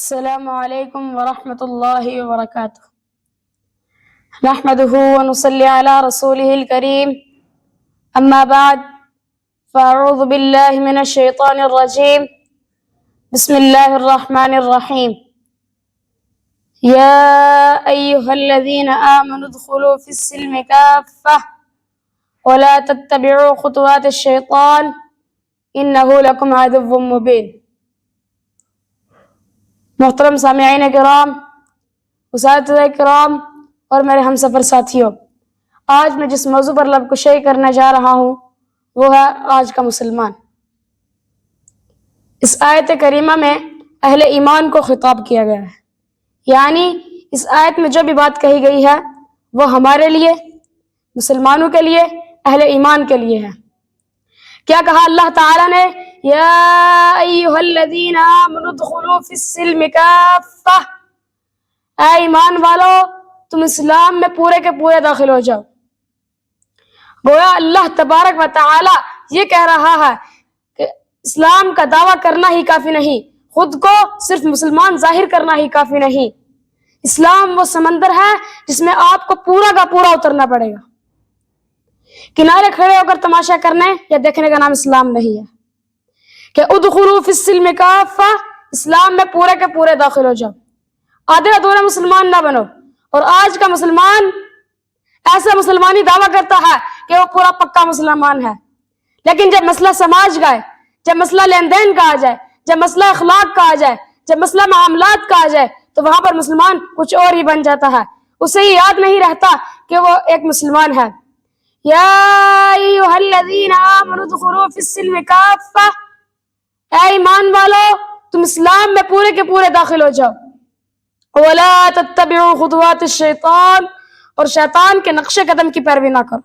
السلام علیکم ورحمۃ اللہ وبرکاتہ۔ نحمده ونصلی علی رسولہ الکریم، اما بعد فاعوذ باللہ من الشیطان الرجیم، بسم اللہ الرحمن الرحیم۔ یا ایہا الذین آمنوا ادخلوا فی السلم کافہ ولا تتبعوا خطوات الشیطان انہ لکم عدو مبین۔ محترم سامعین کرام، اساتذہ کرام اور میرے ہم سفر ساتھیوں، آج میں جس موضوع پر لب کشائی کرنے جا رہا ہوں وہ ہے آج کا مسلمان۔ اس آیت کریمہ میں اہل ایمان کو خطاب کیا گیا ہے، یعنی اس آیت میں جو بھی بات کہی گئی ہے وہ ہمارے لیے، مسلمانوں کے لیے، اہل ایمان کے لیے ہے۔ کیا کہا اللہ تعالیٰ نے؟ یا ایہا الذین آمنوا ادخلوا فی السلم کافہ، اے ایمان والو تم اسلام میں پورے کے پورے داخل ہو جاؤ۔ گویا اللہ تبارک و تعالی یہ کہہ رہا ہے کہ اسلام کا دعویٰ کرنا ہی کافی نہیں، خود کو صرف مسلمان ظاہر کرنا ہی کافی نہیں۔ اسلام وہ سمندر ہے جس میں آپ کو پورا کا پورا اترنا پڑے گا۔ کنارے کھڑے ہو کر تماشا کرنے یا دیکھنے کا نام اسلام نہیں ہے کہ ادخلوا فی السلم کافہ، اسلام میں پورے کے پورے داخل ہو جاؤ، آدھے ادھورے مسلمان نہ بنو۔ اور آج کا مسلمان ایسا مسلمانی دعویٰ کرتا ہے کہ وہ پورا پکا مسلمان ہے، لیکن جب مسئلہ سماج کا ہے، جب مسئلہ لین دین کا آ جائے، جب مسئلہ اخلاق کا آ جائے، جب مسئلہ معاملات کا آ جائے تو وہاں پر مسلمان کچھ اور ہی بن جاتا ہے، اسے یہ یاد نہیں رہتا کہ وہ ایک مسلمان ہے۔ یا ایھا الذین آمنوا ادخلوا فی السلم کافہ، اے ایمان والو تم اسلام میں پورے کے پورے داخل ہو جاؤ۔ ولا تتبعوا خطوات الشیطان، اور شیطان کے نقش قدم کی پیروی نہ کرو۔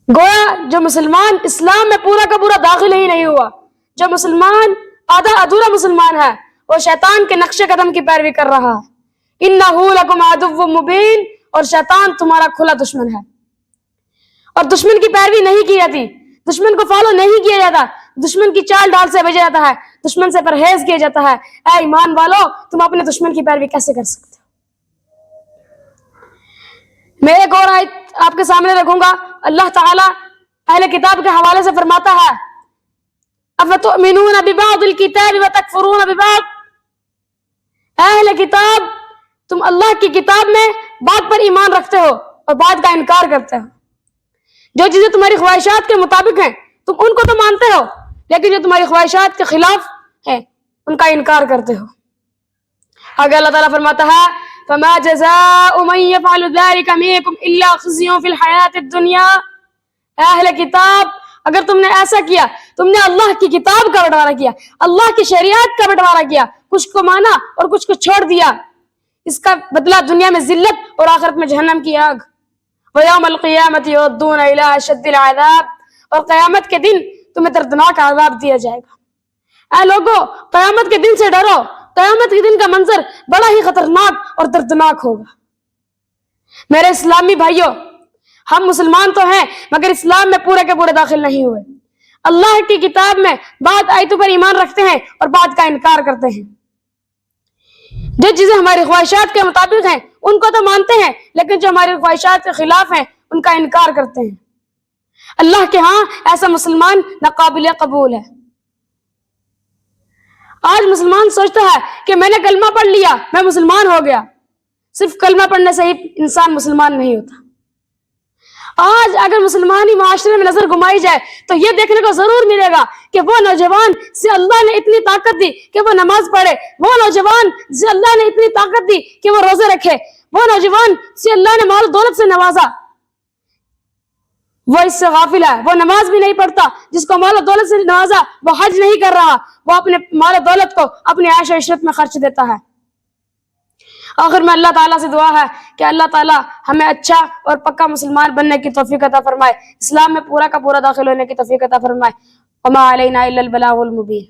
گویا جو مسلمان اسلام میں پورا کا پورا داخل ہی نہیں ہوا، جو مسلمان آدھا ادھورا مسلمان ہے، وہ شیطان کے نقش قدم کی پیروی کر رہا ہے۔ انہ لکم عدو مبین، اور شیطان تمہارا کھلا دشمن ہے۔ اور دشمن کی پیروی نہیں کی جاتی، دشمن کو فالو نہیں کیا جاتا، دشمن کی چال ڈال سے بھیجا جاتا ہے، دشمن سے پرہیز کیا جاتا ہے۔ اے ایمان والو تم اپنے دشمن کی پیروی کیسے کر سکتے ہو؟ میں ایک اور آیت آپ کے سامنے رکھوں گا۔ اللہ تعالیٰ اہل کتاب کے حوالے سے فرماتا ہے افتؤمنون ببعض الکتاب وتکفرون ببعض، اہل کتاب تم اللہ کی کتاب میں بات پر ایمان رکھتے ہو اور بات کا انکار کرتے ہو۔ جو چیزیں تمہاری خواہشات کے مطابق ہیں تم ان کو تو مانتے ہو، لیکن جو تمہاری خواہشات کے خلاف ہیں ان کا انکار کرتے ہو۔ آگے اللہ تعالیٰ فرماتا ہے فما جزاء من يفعل ذلك منكم الا خزي في الحياة الدنيا، اہل کتاب اگر تم نے ایسا کیا، تم نے اللہ کی کتاب کا بٹوارا کیا، اللہ کی شریعت کا بٹوارا کیا، کچھ کو مانا اور کچھ کو چھوڑ دیا، اس کا بدلہ دنیا میں ذلت اور آخرت میں جہنم کی آگ۔ وَيَوْمَ الْقِيَامَةِ يُرَدُّونَ إِلَىٰ أَشَدِّ الْعَذَابِ، اور قیامت کے دن تمہیں دردناک عذاب دیا جائے گا۔ اے لوگو قیامت کے دن سے ڈرو، قیامت کے دن کا منظر بڑا ہی خطرناک اور دردناک ہوگا۔ میرے اسلامی بھائیوں، ہم مسلمان تو ہیں مگر اسلام میں پورے کے پورے داخل نہیں ہوئے۔ اللہ کی کتاب میں بعض آیتوں پر ایمان رکھتے ہیں اور بعض کا انکار کرتے ہیں۔ جو چیزیں ہماری خواہشات کے مطابق ہیں ان کو تو مانتے ہیں، لیکن جو ہماری خواہشات کے خلاف ہیں ان کا انکار کرتے ہیں۔ اللہ کے ہاں ایسا مسلمان ناقابل قبول ہے۔ آج مسلمان سوچتا ہے کہ میں نے کلمہ پڑھ لیا میں مسلمان ہو گیا۔ صرف کلمہ پڑھنے سے ہی انسان مسلمان نہیں ہوتا۔ آج اگر مسلمانی معاشرے میں نظر گھمائی جائے تو یہ دیکھنے کو ضرور ملے گا کہ وہ نوجوان سے اللہ نے اتنی طاقت دی کہ وہ نماز پڑھے، وہ نوجوان سے اللہ نے اتنی طاقت دی کہ وہ روزے رکھے، وہ نوجوان سے اللہ نے مال و دولت سے نوازا، وہ اس سے غافل ہے، وہ نماز بھی نہیں پڑھتا۔ جس کو مال و دولت سے نوازا وہ حج نہیں کر رہا، وہ اپنے مال و دولت کو اپنی عیش و عشرت میں خرچ دیتا ہے۔ آخر میں اللہ تعالیٰ سے دعا ہے کہ اللہ تعالیٰ ہمیں اچھا اور پکا مسلمان بننے کی توفیق عطا فرمائے، اسلام میں پورا کا پورا داخل ہونے کی توفیق عطا فرمائے۔ وما علینا الا البلاغ المبین۔